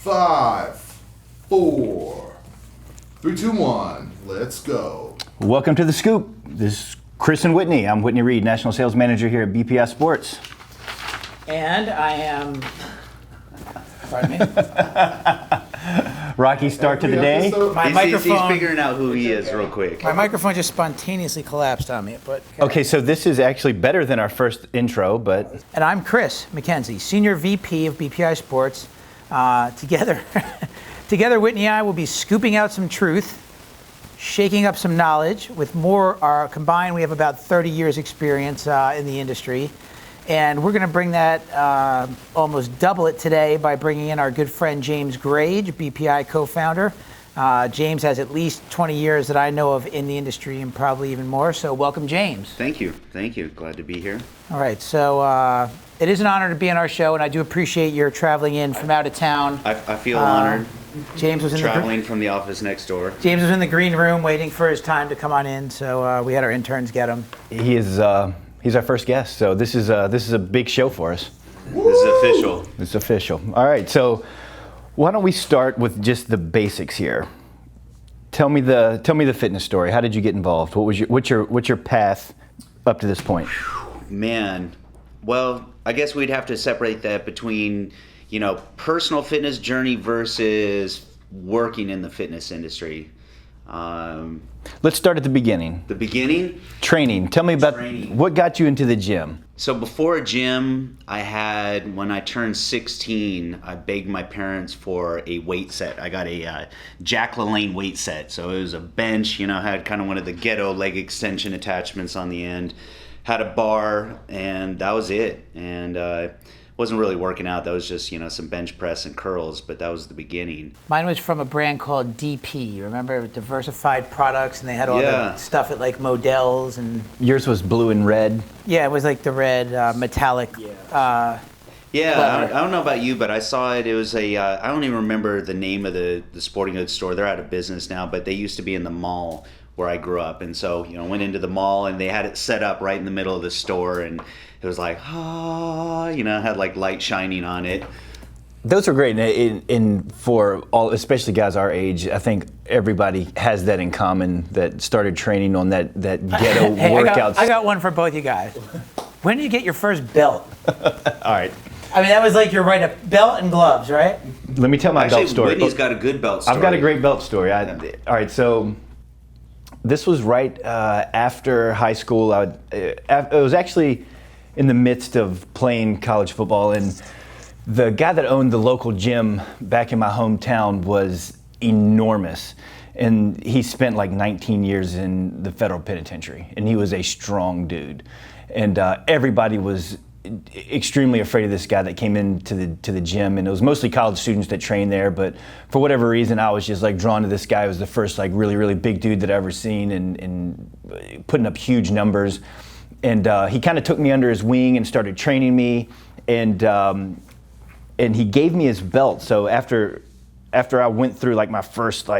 5, 4, 3, 2, 1. Let's go. Welcome to The Scoop. This is Chris and Whitney. I'm Whitney Reid, National Sales Manager here at BPI Sports. And I am, pardon me? Rocky start to the day. He's figuring out who he is real quick. My microphone just spontaneously collapsed on me. But Okay, so this is actually better than our first intro, but... And I'm Chris Mackenzie, Senior VP of BPI Sports. Together, Whitney and I will be scooping out some truth, shaking up some knowledge. With more combined, we have about 30 years experience in the industry. And we're going to bring that, almost double it today by bringing in our good friend James Grage, BPI co-founder. James has at least 20 years that I know of in the industry and probably even more. So welcome, James. Thank you. Glad to be here. All right, so it is an honor to be on our show, and I do appreciate your traveling in from out of town. I feel honored. James was traveling from the office next door. James was in the green room waiting for his time to come on in, so we had our interns get him. He is he's our first guest, so this is a big show for us. This is official. It's official. All right, so why don't we start with just the basics here? Tell me the fitness story. How did you get involved? What's your path up to this point? Man, well, I guess we'd have to separate that between, personal fitness journey versus working in the fitness industry. Let's start at the beginning. The beginning? Training. Tell me about what got you into the gym. So before a gym, when I turned 16, I begged my parents for a weight set. I got a Jack LaLanne weight set. So it was a bench, had kind of one of the ghetto leg extension attachments on the end. Had a bar, and that was it. And wasn't really working out. That was just, some bench press and curls, but that was the beginning. Mine was from a brand called DP. Remember, Diversified Products, and they had all the stuff at like Modell's. And yours was blue and red? Yeah, it was like the red metallic. I don't know about you, but I saw it. It was I don't even remember the name of the sporting goods store. They're out of business now, but they used to be in the mall where I grew up. And so, went into the mall, and they had it set up right in the middle of the store, and it was like, had like light shining on it. Those are great, and for all, especially guys our age, I think everybody has that in common, that started training on that ghetto workouts. I got one for both you guys. When did you get your first belt? All right. I mean, that was like a belt and gloves, right? Let me tell my belt story. Whitney's got a good belt story. I've got a great belt story. All right, so this was right after high school. It was actually in the midst of playing college football, and the guy that owned the local gym back in my hometown was enormous, and he spent like 19 years in the federal penitentiary, and he was a strong dude, and everybody was extremely afraid of this guy that came into the gym, and it was mostly college students that trained there, but for whatever reason I was just like drawn to this guy. He was the first like really big dude that I ever seen, and putting up huge numbers. And he kind of took me under his wing and started training me, and he gave me his belt. So after I went through like my first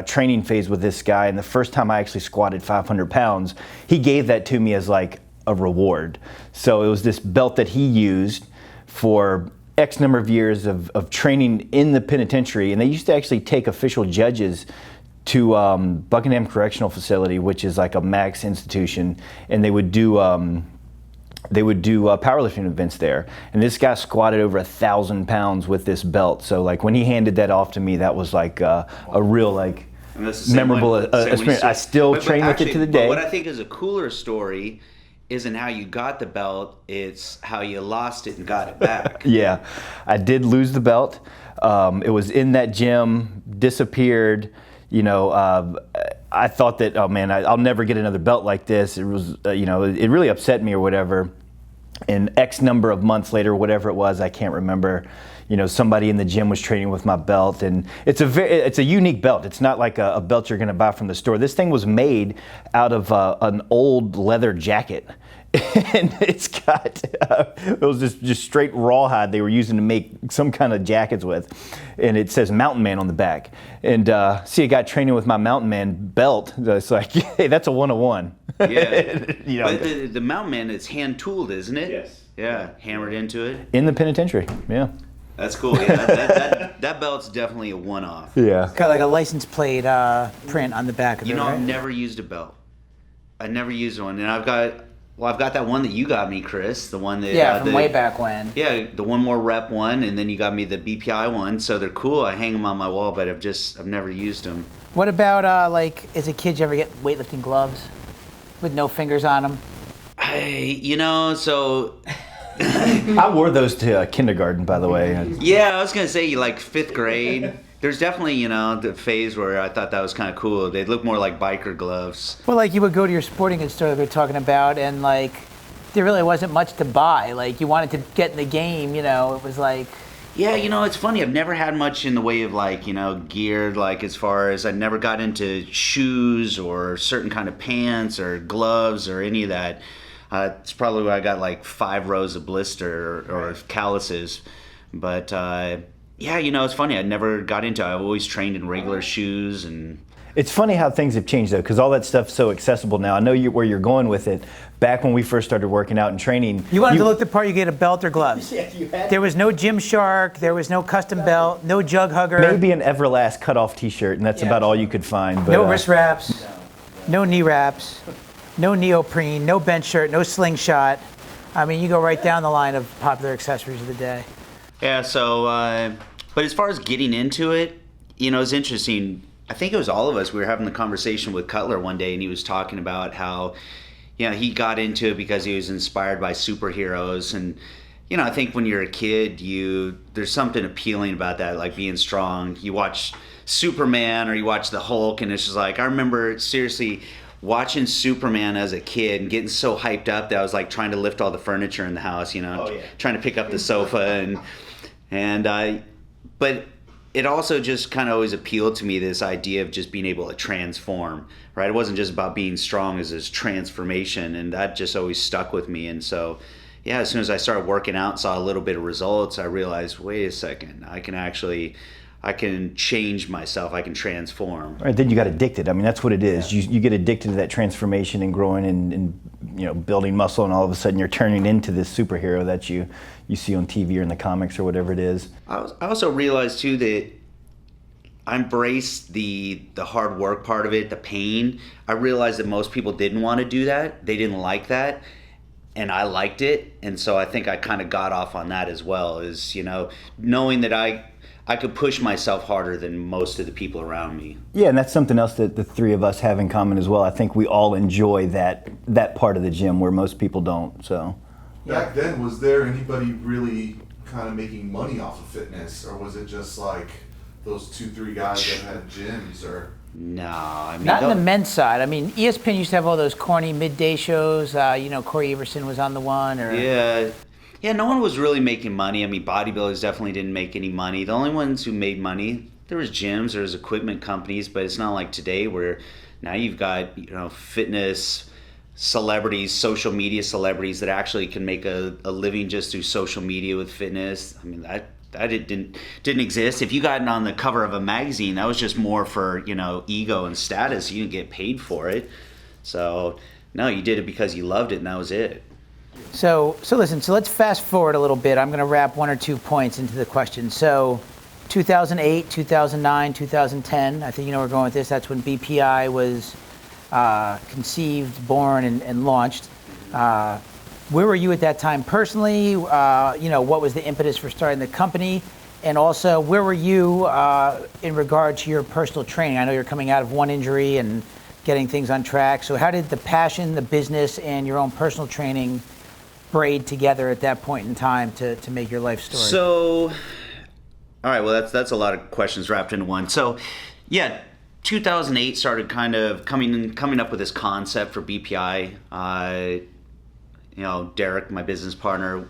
training phase with this guy, and the first time I actually squatted 500 pounds, he gave that to me as like a reward. So it was this belt that he used for X number of years of training in the penitentiary, and they used to actually take official judges to Buckingham Correctional Facility, which is like a max institution, and they would do powerlifting events there. And this guy squatted over 1,000 pounds with this belt. So like when he handed that off to me, that was like a real like memorable experience. I still train with it to the day. But what I think is a cooler story isn't how you got the belt, it's how you lost it and got it back. Yeah, I did lose the belt. It was in that gym, disappeared. I thought that, oh man, I'll never get another belt like this. It was, it really upset me or whatever. And X number of months later, whatever it was, I can't remember, somebody in the gym was training with my belt. And it's a unique belt. It's not like a belt you're going to buy from the store. This thing was made out of an old leather jacket. And it's got, it was just straight rawhide they were using to make some kind of jackets with. And it says Mountain Man on the back. And see a guy training with my Mountain Man belt. It's like, hey, that's a 101. Yeah. But the Mountain Man is hand tooled, isn't it? Yes. Yeah, hammered into it. In the penitentiary, yeah. That's cool. Yeah, that belt's definitely a one-off. Yeah. Got like a license plate print on the back of it, right? I've never used a belt. I never used one, and I've got that one that you got me, Chris. The one that from way back when. Yeah, the one more rep one, and then you got me the BPI one. So they're cool. I hang them on my wall, but I've never used them. What about like as a kid, did you ever get weightlifting gloves with no fingers on them? So. I wore those to kindergarten, by the way. Yeah, I was gonna say like 5th grade. There's definitely the phase where I thought that was kind of cool. They look more like biker gloves. Well, like you would go to your sporting goods store that we were talking about, and like there really wasn't much to buy. Like you wanted to get in the game, it was like. Yeah, it's funny. I've never had much in the way of like gear. Like as far as I never got into shoes or certain kind of pants or gloves or any of that. It's probably where I got like 5 rows of blister or calluses. But it's funny. I never got into it. I've always trained in regular shoes. And it's funny how things have changed, though, because all that stuff's so accessible now. I know where you're going with it. Back when we first started working out and training. You wanted to look the part, you get a belt or gloves. Yeah, you had There was no Gymshark, there was no custom belt, no jug hugger. Maybe an Everlast cutoff T-shirt, and that's about all you could find. But, no wrist wraps, no knee wraps. No neoprene, no bench shirt, no slingshot. I mean, you go right down the line of popular accessories of the day. Yeah, so, but as far as getting into it, it's interesting. I think it was all of us. We were having the conversation with Cutler one day, and he was talking about how, he got into it because he was inspired by superheroes. And, I think when you're a kid, there's something appealing about that, like being strong. You watch Superman or you watch the Hulk, and it's just like, I remember seriously watching Superman as a kid and getting so hyped up that I was like trying to lift all the furniture in the house, trying to pick up the sofa but it also just kind of always appealed to me, this idea of just being able to transform, right? It wasn't just about being strong, as this transformation, and that just always stuck with me. And so, as soon as I started working out and saw a little bit of results, I realized, wait a second, I can change myself. I can transform. Right, then you got addicted. I mean, that's what it is. You get addicted to that transformation and growing and building muscle, and all of a sudden you're turning into this superhero that you see on TV or in the comics or whatever it is. I also realized too that I embraced the hard work part of it, the pain. I realized that most people didn't want to do that. They didn't like that. And I liked it. And so I think I kind of got off on that as well, is, knowing that I could push myself harder than most of the people around me. Yeah, and that's something else that the three of us have in common as well. I think we all enjoy that part of the gym where most people don't. So back then, was there anybody really kind of making money off of fitness, or was it just like those 2-3 guys that had gyms? Or no, I mean, not on the men's side. I mean, ESPN used to have all those corny midday shows. Corey Everson was on the one. Or Yeah, no one was really making money. I mean, bodybuilders definitely didn't make any money. The only ones who made money, there was gyms, there was equipment companies, but it's not like today where now you've got, fitness celebrities, social media celebrities that actually can make a living just through social media with fitness. I mean, that didn't exist. If you got on the cover of a magazine, that was just more for, ego and status. You didn't get paid for it. So, no, you did it because you loved it, and that was it. So listen, let's fast forward a little bit. I'm going to wrap 1 or 2 points into the question. So 2008, 2009, 2010, I think you know where we're going with this. That's when BPI was conceived, born, and launched. Where were you at that time personally? What was the impetus for starting the company? And also, where were you in regard to your personal training? I know you're coming out of one injury and getting things on track. So how did the passion, the business, and your own personal training braid together at that point in time to make your life story? So, all right, well, that's a lot of questions wrapped into one. So, 2008 started kind of coming up with this concept for BPI. Derek, my business partner,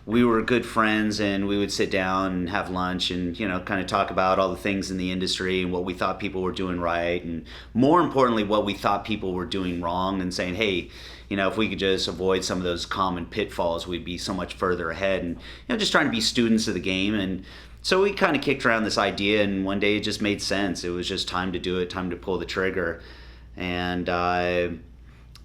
we were good friends, and we would sit down and have lunch and, kind of talk about all the things in the industry and what we thought people were doing right, and more importantly, what we thought people were doing wrong, and saying, hey, if we could just avoid some of those common pitfalls, we'd be so much further ahead, and, just trying to be students of the game. And so we kind of kicked around this idea, and one day it just made sense. It was just time to do it, time to pull the trigger. And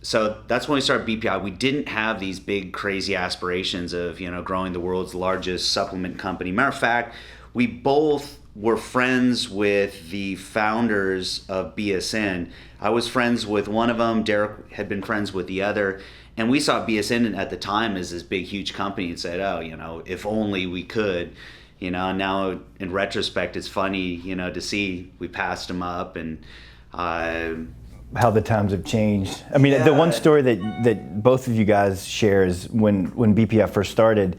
so that's when we started BPI. We didn't have these big crazy aspirations of, growing the world's largest supplement company. Matter of fact, we both were friends with the founders of BSN. I was friends with one of them. Derek had been friends with the other. And we saw BSN at the time as this big, huge company and said, oh, if only we could. Now in retrospect, it's funny, to see we passed them up and how the times have changed. I mean, the one story that both of you guys share is when BPI first started,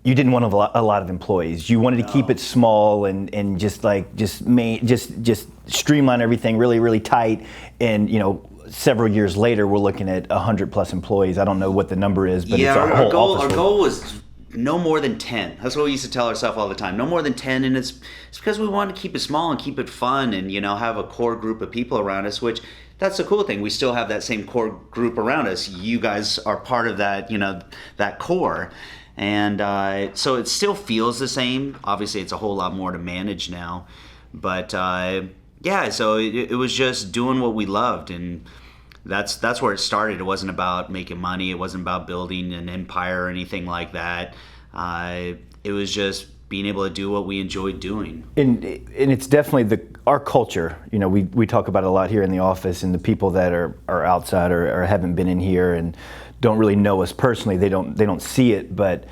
you didn't want a lot of employees. You wanted to keep it small and just streamline everything really, really tight. And several years later, we're looking at 100+ employees. I don't know what the number is, but it's a whole our goal was no more than 10. That's what we used to tell ourselves all the time. No more than 10, and it's because we wanted to keep it small and keep it fun, and have a core group of people around us. Which that's the cool thing. We still have that same core group around us. You guys are part of that, that core. And so it still feels the same. Obviously, it's a whole lot more to manage now. But so it was just doing what we loved. And that's where it started. It wasn't about making money. It wasn't about building an empire or anything like that. It was just being able to do what we enjoyed doing. And it's definitely our culture. We talk about it a lot here in the office, and the people that are outside or haven't been in here and don't really know us personally, they don't see it. But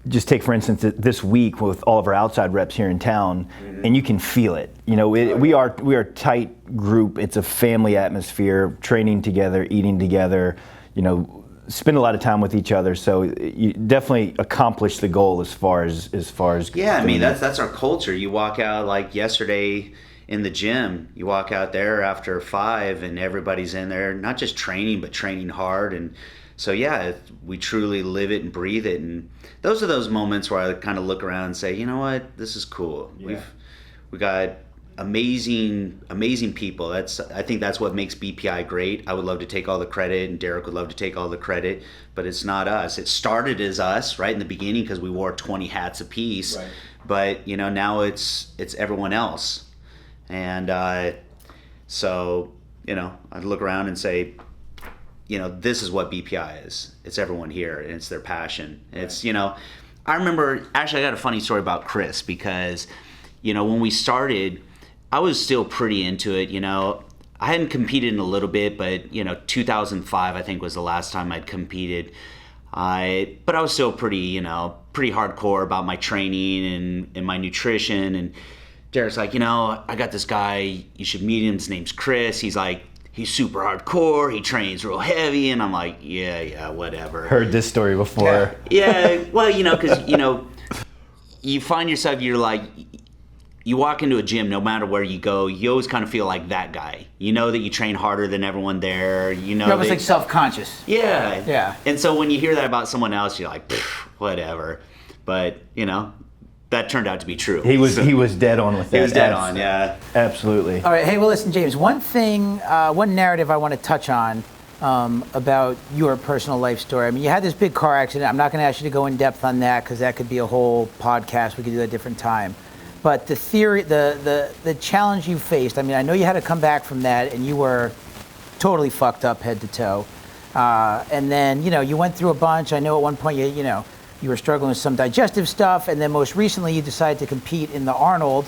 just take, for instance, this week with all of our outside reps here in town, and you can feel it. We are a tight group. It's a family atmosphere, training together, eating together, spend a lot of time with each other. So you definitely accomplish the goal as far as yeah. I mean, that's our culture. You walk out like yesterday in the gym. You walk out there after 5, and everybody's in there, not just training, but training hard. And so we truly live it and breathe it. And those are those moments where I kind of look around and say, you know what, this is cool. Yeah. We got amazing people. I think that's what makes BPI great. I would love to take all the credit, and Derek would love to take all the credit, but it's not us. It started as us right in the beginning because we wore 20 hats apiece. Right. But now it's everyone else. And so I look around and say, this is what BPI is. It's everyone here, and it's their passion. Right. It's I remember, actually I got a funny story about Chris, because when we started, I was still pretty into it. I hadn't competed in a little bit, but 2005 I think was the last time I'd competed. But I was still pretty hardcore about my training and my nutrition. And Derek's like, I got this guy, you should meet him. His name's Chris. He's super hardcore. He trains real heavy. And I'm like, yeah, whatever. Heard this story before. Yeah. Well, because, you find yourself, you walk into a gym, no matter where you go, you always kind of feel like that guy. You know that you train harder than everyone there. You're almost like self-conscious. Yeah. Yeah. And so when you hear that about someone else, you're like, whatever. But, that turned out to be true. He was dead on with that. He was dead on, yeah. Absolutely. All right. Hey, well, listen, James, one narrative I want to touch on about your personal life story. I mean, you had this big car accident. I'm not going to ask you to go in depth on that because that could be a whole podcast. We could do that a different time. But the theory, the challenge you faced, I mean, I know you had to come back from that, and you were totally fucked up head to toe. And then, you went through a bunch. I know at one point, you were struggling with some digestive stuff, and then most recently you decided to compete in the Arnold,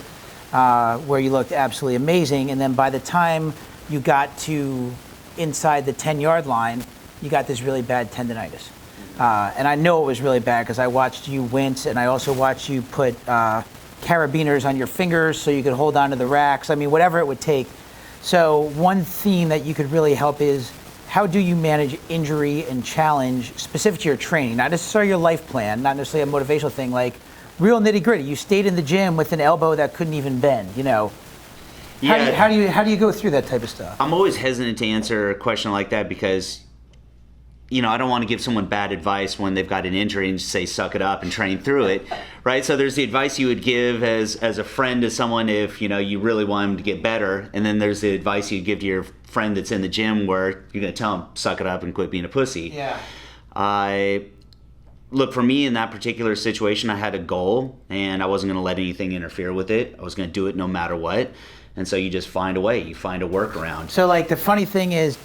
where you looked absolutely amazing. And then by the time you got to inside the 10-yard line, you got this really bad tendonitis. And I know it was really bad because I watched you wince, and I also watched you put carabiners on your fingers so you could hold on to the racks. I mean, whatever it would take. So one theme that you could really help is, how do you manage injury and challenge specific to your training? Not necessarily your life plan, not necessarily a motivational thing, like real nitty gritty. You stayed in the gym with an elbow that couldn't even bend, Yeah. How do you go through that type of stuff? I'm always hesitant to answer a question like that because, I don't want to give someone bad advice when they've got an injury and just say, suck it up and train through it, right? So there's the advice you would give as a friend to someone if, you really want them to get better. And then there's the advice you give to your friend that's in the gym where you're going to tell them, suck it up and quit being a pussy. Yeah. look, for me in that particular situation, I had a goal and I wasn't going to let anything interfere with it. I was going to do it no matter what. And so you just find a way, you find a workaround. So like the funny thing is,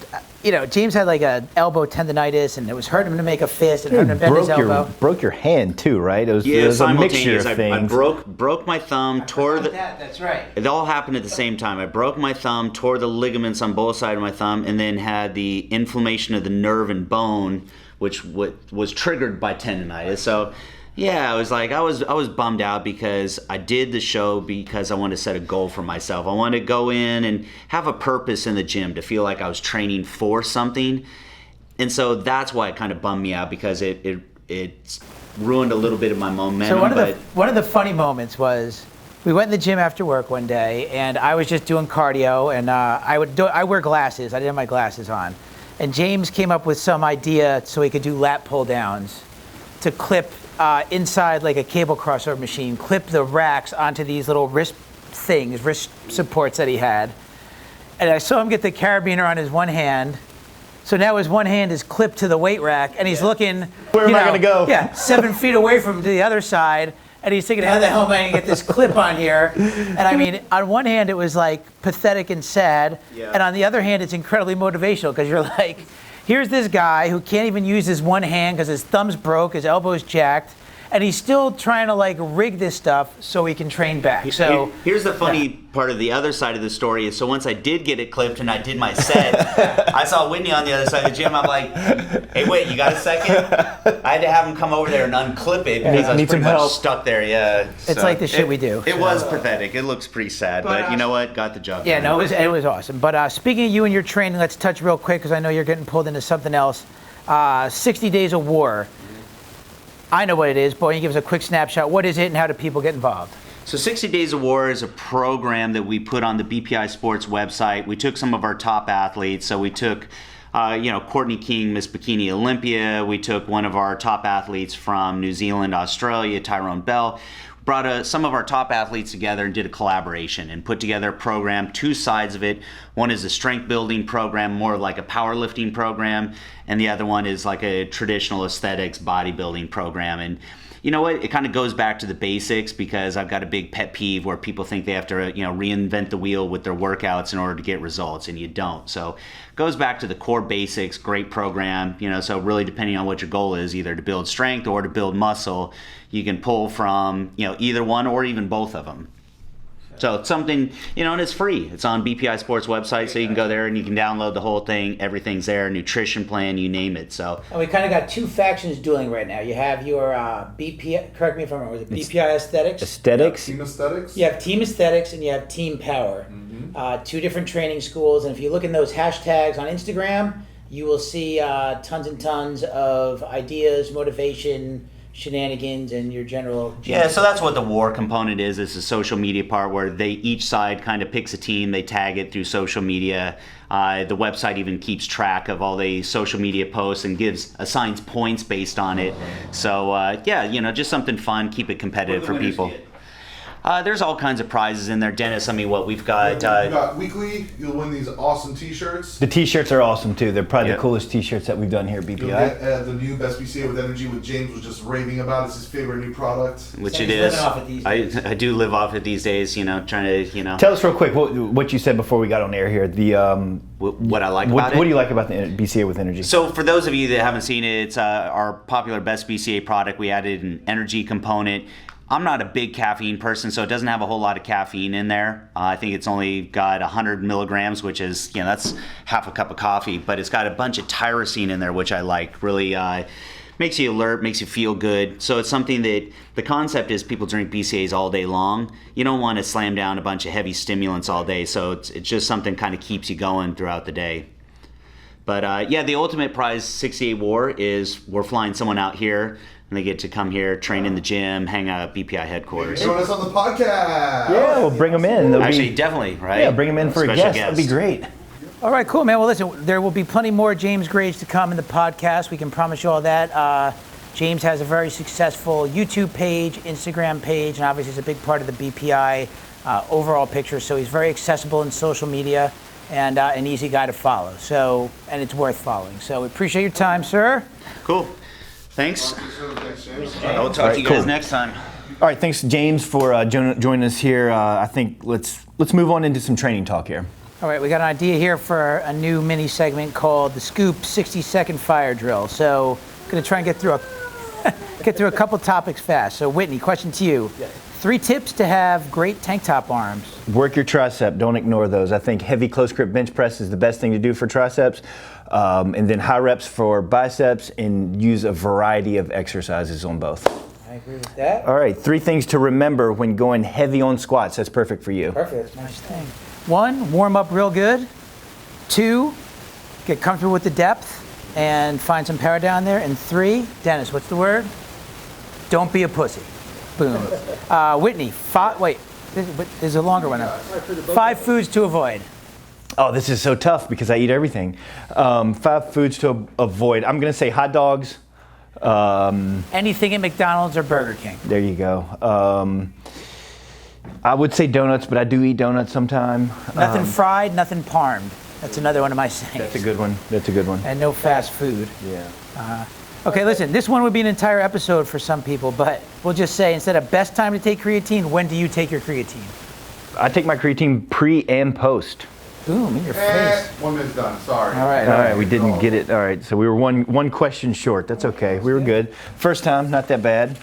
James had like a elbow tendonitis and it was hurting him to make a fist and hurting him to bend his elbow. Broke your hand too, right? It was a mixture of things. I broke my thumb, tore the... That's right. It all happened at the same time. I broke my thumb, tore the ligaments on both sides of my thumb, and then had the inflammation of the nerve and bone, which was triggered by tendonitis. So, yeah, I was bummed out because I did the show because I wanted to set a goal for myself. I wanted to go in and have a purpose in the gym, to feel like I was training for something. And so that's why it kind of bummed me out, because it ruined a little bit of my momentum. So one of the funny moments was, we went in the gym after work one day, and I was just doing cardio, and I wear glasses. I didn't have my glasses on. And James came up with some idea so he could do lat pull downs to clip inside like a cable crossover machine, clip the racks onto these little wrist supports that he had. And I saw him get the carabiner on his one hand. So now his one hand is clipped to the weight rack, and he's looking, where am I going to go? Yeah, 7 feet away from the other side. And he's thinking, how the hell am I going to get this clip on here? And I mean, on one hand, it was like pathetic and sad. Yeah. And on the other hand, it's incredibly motivational, because you're like, here's this guy who can't even use his one hand because his thumb's broke, his elbow's jacked, and he's still trying to like rig this stuff so he can train back. So here's the funny part of the other side of the story is, so once I did get it clipped and I did my set, I saw Whitney on the other side of the gym. I'm like, hey, wait, you got a second? I had to have him come over there and unclip it because I was pretty much stuck there. Yeah, it's like the shit we do. It was pathetic. It looks pretty sad, but you know what? Got the job done. Yeah, no, it was awesome. But speaking of you and your training, let's touch real quick, because I know you're getting pulled into something else. 60 Days of War. I know what it is, but why don't you give us a quick snapshot? What is it, and how do people get involved? So 60 Days of War is a program that we put on the BPI Sports website. We took some of our top athletes. So we took, Courtney King, Miss Bikini Olympia. We took one of our top athletes from New Zealand, Australia, Tyrone Bell. Brought some of our top athletes together and did a collaboration and put together a program, two sides of it. One is a strength building program, more like a powerlifting program, and the other one is like a traditional aesthetics bodybuilding program. And you know what? It kind of goes back to the basics, because I've got a big pet peeve where people think they have to, reinvent the wheel with their workouts in order to get results, and you don't. So it goes back to the core basics, great program, so really depending on what your goal is, either to build strength or to build muscle, you can pull from, either one or even both of them. So it's something, and it's free. It's on BPI Sports website, so you can go there and you can download the whole thing. Everything's there, nutrition plan, you name it. So. And we kind of got two factions dueling right now. You have your BPI, correct me if I'm wrong, was it BPI Aesthetics? Aesthetics. Team Aesthetics? You have Team Aesthetics and you have Team Power. Mm-hmm. Two different training schools. And if you look in those hashtags on Instagram, you will see tons and tons of ideas, motivation, shenanigans, and your general gym. Yeah, so that's what the war component is. It's the social media part where each side kind of picks a team, they tag it through social media. The website even keeps track of all the social media posts and assigns points based on it. So just something fun, keep it competitive for people. There's all kinds of prizes in there, Dennis. I mean, we've got? We've got weekly. You'll win these awesome T-shirts. The T-shirts are awesome too. They're probably the coolest T-shirts that we've done here at BPI. You'll get the new Best BCA with Energy, with James was just raving about. It's his favorite new product. Which So it he's is. living off it these days. I do live off it these days. Trying to Tell us real quick what you said before we got on air here. What I like about it. What do you like about the BCA with Energy? So for those of you that haven't seen it, it's our popular Best BCA product. We added an energy component. I'm not a big caffeine person, so it doesn't have a whole lot of caffeine in there. I think it's only got 100 milligrams, which is, that's half a cup of coffee. But it's got a bunch of tyrosine in there, which I like. Really makes you alert, makes you feel good. So it's something that the concept is people drink BCAs all day long. You don't want to slam down a bunch of heavy stimulants all day. So it's just something kind of keeps you going throughout the day. But the ultimate prize, 68 War, is we're flying someone out here. And they get to come here, train in the gym, hang out at BPI headquarters. Join us on the podcast. Yeah, we'll bring them in. Definitely, right? Yeah, bring them in for a guest. That'd be great. All right, cool, man. Well, listen, there will be plenty more James Grage to come in the podcast. We can promise you all that. James has a very successful YouTube page, Instagram page, and obviously is a big part of the BPI overall picture. So he's very accessible in social media and an easy guy to follow. So, and it's worth following. So we appreciate your time, sir. Cool. Thanks. Thanks, James. I will talk to you guys cool. next time. All right, thanks James for joining us here. I think let's move on into some training talk here. All right, we got an idea here for a new mini segment called the Scoop 60-second fire drill. So, going to try and get through a couple topics fast. So, Whitney, question to you. Yes. 3 tips to have great tank top arms. Work your tricep. Don't ignore those. I think heavy close grip bench press is the best thing to do for triceps, and then high reps for biceps, and use a variety of exercises on both. I agree with that. All right, 3 things to remember when going heavy on squats. That's perfect for you. Perfect. That's my thing. 1, warm up real good. 2, get comfortable with the depth and find some power down there. And 3, Dennis, what's the word? Don't be a pussy. Boom. Whitney, there's a longer one. 5 foods to avoid. Oh, this is so tough because I eat everything. 5 foods to avoid. I'm going to say hot dogs. Anything at McDonald's or Burger King. There you go. I would say donuts, but I do eat donuts sometime. Nothing fried, nothing parmed. That's another one of my sayings. That's a good one. And no fast food. Yeah. Okay, listen, this one would be an entire episode for some people, but we'll just say instead of best time to take creatine, when do you take your creatine? I take my creatine pre and post. Boom, in your face. 1 minute's done. Sorry. All right. All right, we didn't get it. All right, so we were one question short. That's okay. We were good. First time, not that bad.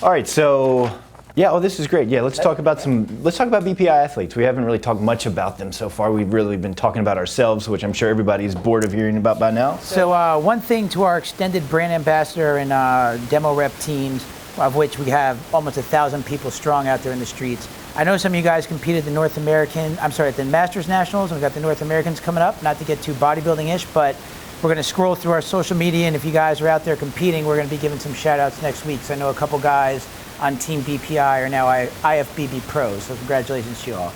All right, so yeah. Oh, this is great. Yeah, let's talk about BPI athletes. We haven't really talked much about them so far. We've really been talking about ourselves, which I'm sure everybody's bored of hearing about by now. So one thing to our extended brand ambassador and demo rep teams, of which we have almost 1,000 people strong out there in the streets. I know some of you guys competed at the Masters Nationals, and we've got the North Americans coming up, not to get too bodybuilding-ish, but we're going to scroll through our social media, and if you guys are out there competing, we're going to be giving some shout-outs next week. So I know a couple guys on Team BPI are now IFBB pros, so congratulations to you all.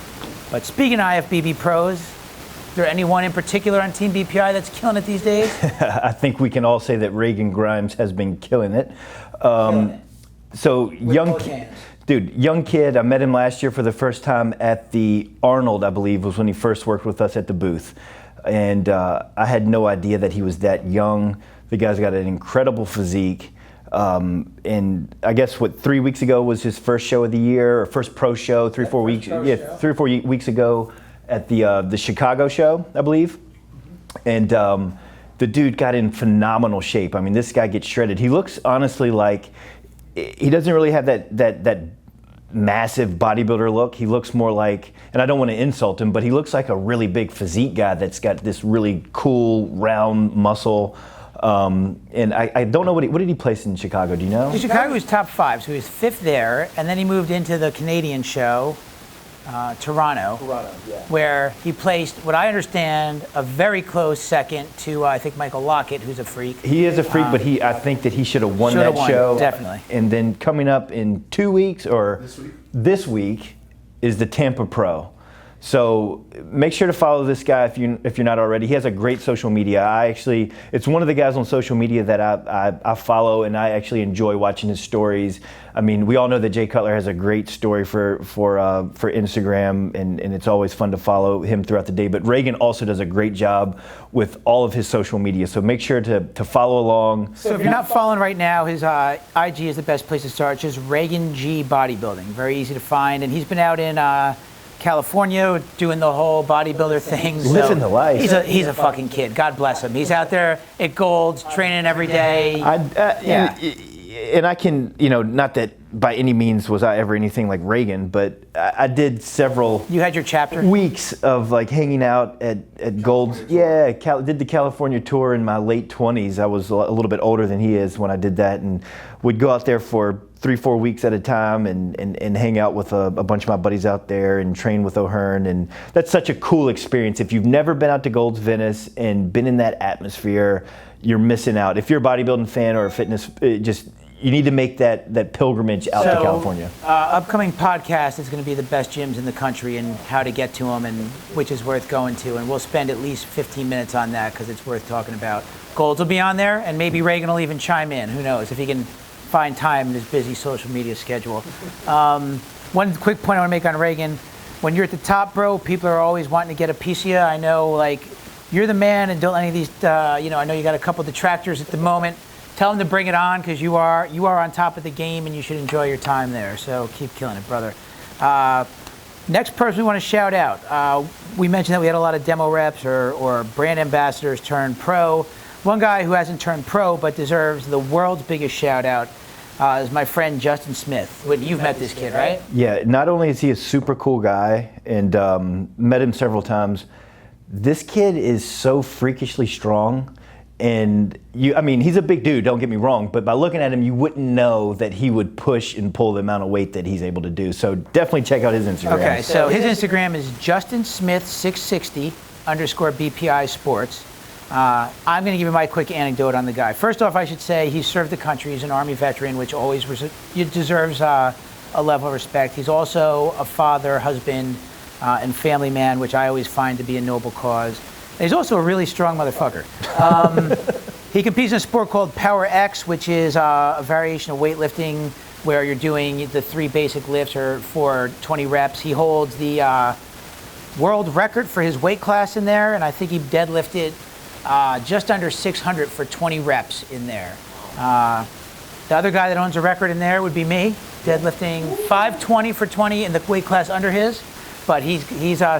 But speaking of IFBB pros, is there anyone in particular on Team BPI that's killing it these days? I think we can all say that Regan Grimes has been killing it. So young kid. I met him last year for the first time at the Arnold, I believe, was when he first worked with us at the booth. And I had no idea that he was that young. The guy's got an incredible physique. And I guess 3 weeks ago was his first show of the year, or first pro show, 3 or 4 weeks. Yeah, 3 or 4 weeks ago at the Chicago show, I believe. And the dude got in phenomenal shape. I mean, this guy gets shredded. He looks honestly like he doesn't really have that massive bodybuilder look. He looks more like, and I don't want to insult him, but he looks like a really big physique guy that's got this really cool round muscle. And I don't know what did he place in Chicago? Do you know? In Chicago was top 5, so he was 5th there, and then he moved into the Canadian show, Toronto, where he placed, what I understand, a very close second to I think Michael Lockett, who's a freak. He is a freak, but I think that he should have won that show. Definitely. And then coming up in 2 weeks or this week is the Tampa Pro. So make sure to follow this guy if you're not already. He has a great social media. It's one of the guys on social media that I follow, and I actually enjoy watching his stories. I mean, we all know that Jay Cutler has a great story for Instagram, and it's always fun to follow him throughout the day. But Regan also does a great job with all of his social media. So make sure to follow along. So if you're not following right now, his IG is the best place to start. It's just Regan G Bodybuilding. Very easy to find, and he's been out in California doing the whole bodybuilder thing. Living the life. He's a fucking kid. God bless him. He's out there at Gold's training every day. And I can, not that by any means was I ever anything like Reagan, but I did several. You had your chapter? Weeks of hanging out at Gold's. Yeah, did the California tour in my late 20s. I was a little bit older than he is when I did that, and would go out there for 3-4 weeks at a time and hang out with a bunch of my buddies out there and train with O'Hearn. And that's such a cool experience. If you've never been out to Gold's Venice and been in that atmosphere, you're missing out. If you're a bodybuilding fan or a fitness, you need to make that pilgrimage out to California. Upcoming podcast is going to be the best gyms in the country and how to get to them, and which is worth going to. And we'll spend at least 15 minutes on that because it's worth talking about. Gold's will be on there, and maybe Reagan will even chime in. Who knows if he can find time in his busy social media schedule. One quick point I want to make on Reagan: when you're at the top, bro, people are always wanting to get a piece of you. I know, you're the man, and don't let any of these. I know you got a couple detractors at the moment. Tell him to bring it on because you are on top of the game and you should enjoy your time there. So keep killing it, brother. Next person we want to shout out. We mentioned that we had a lot of demo reps or brand ambassadors turn pro. One guy who hasn't turned pro but deserves the world's biggest shout out is my friend Justin Smith. You've met this kid, right? Yeah, not only is he a super cool guy and met him several times, this kid is so freakishly strong. And he's a big dude, don't get me wrong, but by looking at him, you wouldn't know that he would push and pull the amount of weight that he's able to do. So definitely check out his Instagram. Okay, so his Instagram is JustinSmith660_BPI Sports. I'm going to give you my quick anecdote on the guy. First off, I should say he served the country. He's an Army veteran, which always deserves a level of respect. He's also a father, husband, and family man, which I always find to be a noble cause. And he's also a really strong motherfucker. He competes in a sport called Power X, which is a variation of weightlifting where you're doing the 3 basic lifts for 20 reps. He holds the world record for his weight class in there, and I think he deadlifted just under 600 for 20 reps in there. The other guy that owns a record in there would be me, deadlifting 520 for 20 in the weight class under his, but he's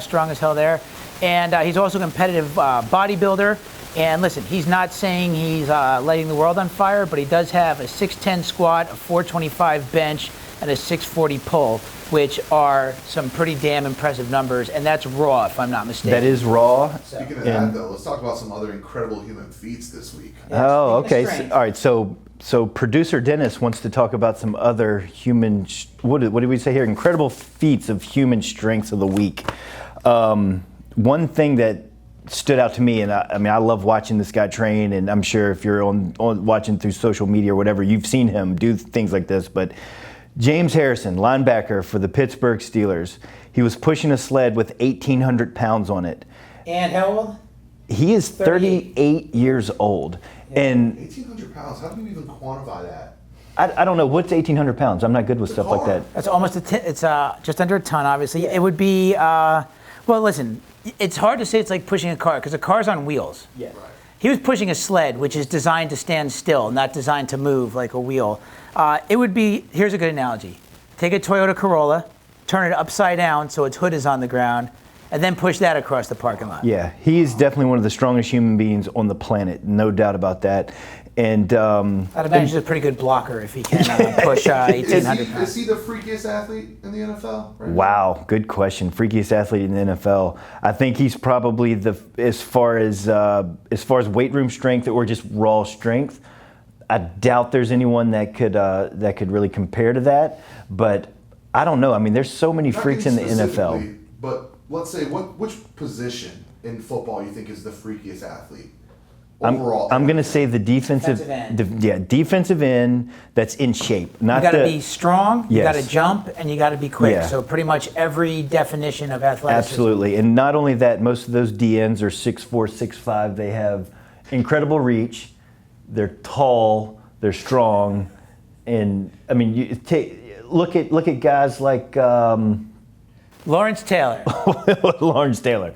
strong as hell there. And he's also a competitive bodybuilder. And listen, he's not saying he's lighting the world on fire, but he does have a 610 squat, a 425 bench, and a 640 pull, which are some pretty damn impressive numbers. And that's raw, if I'm not mistaken. That is raw. Speaking of that, though, let's talk about some other incredible human feats this week. Oh, okay. All right. So producer Dennis wants to talk about some other human. What did we say here? Incredible feats of human strengths of the week. One thing that stood out to me, and I love watching this guy train, and I'm sure if you're on watching through social media or whatever, you've seen him do things like this. But James Harrison, linebacker for the Pittsburgh Steelers, he was pushing a sled with 1,800 pounds on it. And how old? He is 38 years old. And 1,800 pounds. How do you even quantify that? I don't know. What's 1,800 pounds? I'm not good with stuff like that. That's almost it's just under a ton, obviously. It would be, well, listen, it's hard to say it's like pushing a car because a car's on wheels. Yeah. Right. He was pushing a sled, which is designed to stand still, not designed to move like a wheel. It would be, here's a good analogy. Take a Toyota Corolla, turn it upside down so its hood is on the ground, and then push that across the parking lot. Yeah, he's definitely one of the strongest human beings on the planet, no doubt about that. And I'd imagine he's a pretty good blocker if he can push 1,800 pounds. Is he the freakiest athlete in the NFL? Right? Wow, good question. Freakiest athlete in the NFL. I think he's probably as far as weight room strength or just raw strength. I doubt there's anyone that could really compare to that. But I don't know. I mean, there's so many freaks in the NFL. But let's say which position in football you think is the freakiest athlete? Overall, I'm going to say the defensive end. Defensive end that's in shape. Not you got to be strong, you Yes. got to jump, and you got to be quick. Yeah. So pretty much every definition of athleticism. Absolutely. And not only that, most of those DNs are 6'4", 6'5". They have incredible reach. They're tall. They're strong. And I mean, you look at guys like Lawrence Taylor. Lawrence Taylor.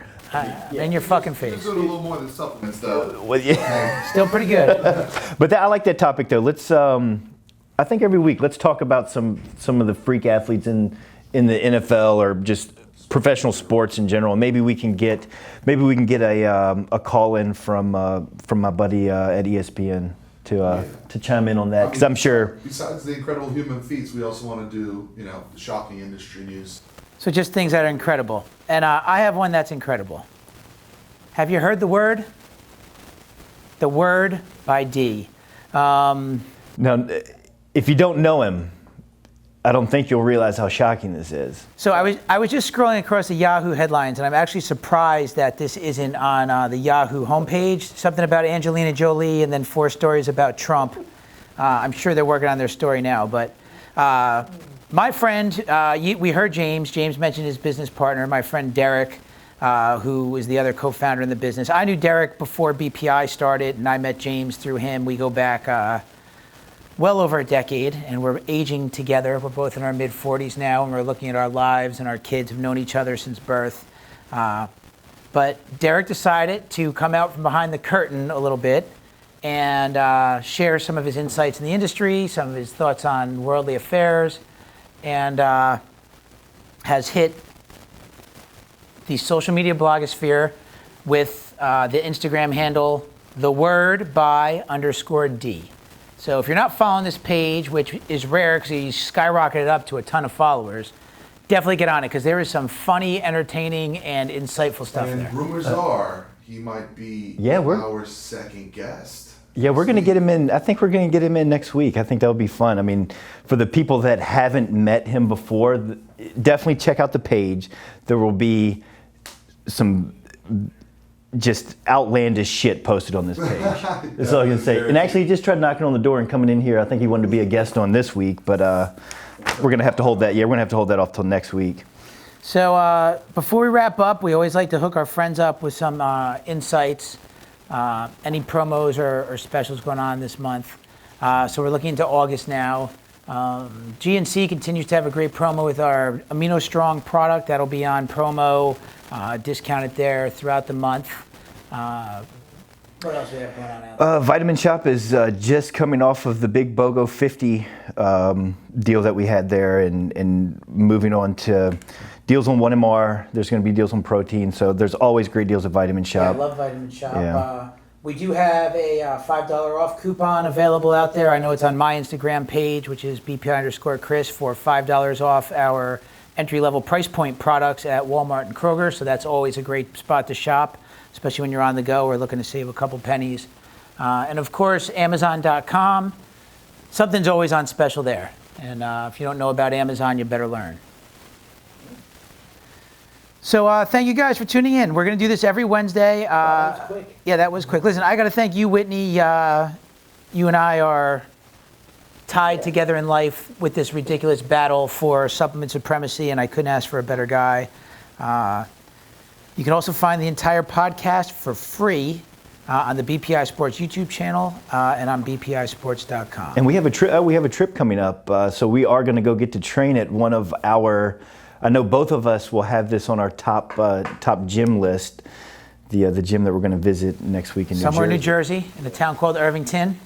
In your fucking face. He's doing a little more than supplements, though. Well, yeah. Still pretty good. But I like that topic, though. Let's. I think every week let's talk about some of the freak athletes in the NFL or just professional sports in general. Maybe we can get a call in from my buddy at ESPN to chime in on that because I'm sure. Besides the incredible human feats, we also want to do the shocking industry news. So just things that are incredible. And I have one that's incredible. Have you heard the word? The Word by D. Now, if you don't know him, I don't think you'll realize how shocking this is. So I was just scrolling across the Yahoo headlines, and I'm actually surprised that this isn't on the Yahoo homepage. Something about Angelina Jolie, and then 4 stories about Trump. I'm sure they're working on their story now, but my friend, we heard James. James mentioned his business partner, my friend Derek, who is the other co-founder in the business. I knew Derek before BPI started, and I met James through him. We go back well over a decade, and we're aging together. We're both in our mid-40s now, and we're looking at our lives, and our kids have known each other since birth. But Derek decided to come out from behind the curtain a little bit and share some of his insights in the industry, some of his thoughts on worldly affairs, and has hit the social media blogosphere with the Instagram handle thewordby_D. So if you're not following this page, which is rare because he's skyrocketed up to a ton of followers, definitely get on it because there is some funny, entertaining, and insightful stuff And there. rumors are he might be our second guest. Yeah, we're going to get him in. I think we're going to get him in next week. I think that would be fun. I mean, for the people that haven't met him before, definitely check out the page. There will be some just outlandish shit posted on this page. That's all I can say. And actually, he just tried knocking on the door and coming in here. I think he wanted to be a guest on this week, but we're going to have to hold that. Yeah, we're going to have to hold that off till next week. So before we wrap up, we always like to hook our friends up with some insights, any promos or specials going on this month. So we're looking into August now. GNC continues to have a great promo with our Amino Strong product. That'll be on promo, discounted there throughout the month. What else do we have going on, Alex? Vitamin Shop is just coming off of the big BOGO 50 deal that we had there and moving on to deals on 1MR. There's going to be deals on protein. So there's always great deals at Vitamin Shop. Yeah, I love Vitamin Shop. Yeah. We do have a $5 off coupon available out there. I know it's on my Instagram page, which is BPI_Chris, for $5 off our entry-level price point products at Walmart and Kroger. So that's always a great spot to shop, especially when you're on the go or looking to save a couple pennies. And of course, Amazon.com. Something's always on special there. And if you don't know about Amazon, you better learn. So thank you guys for tuning in. We're going to do this every Wednesday. That was quick. Yeah, that was quick. Listen, I got to thank you, Whitney. You and I are tied together in life with this ridiculous battle for supplement supremacy, and I couldn't ask for a better guy. You can also find the entire podcast for free on the BPI Sports YouTube channel and on bpisports.com. And we have a trip. We have a trip coming up, so we are going to go get to train at one of our. I know both of us will have this on our top gym list. The gym that we're going to visit next week in Somewhere in New Jersey, in a town called Irvington.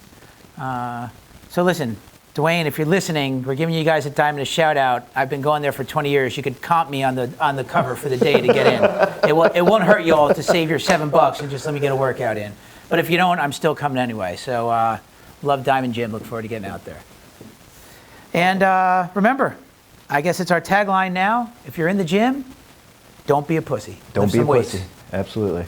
So listen, Dwayne, if you're listening, we're giving you guys a dime and a shout out. I've been going there for 20 years. You could comp me on the cover for the day to get in. It won't hurt you all to save your $7 and just let me get a workout in. But if you don't, I'm still coming anyway. So love Diamond Gym. Look forward to getting out there. And remember, I guess it's our tagline now. If you're in the gym, don't be a pussy. Don't be a pussy. Absolutely.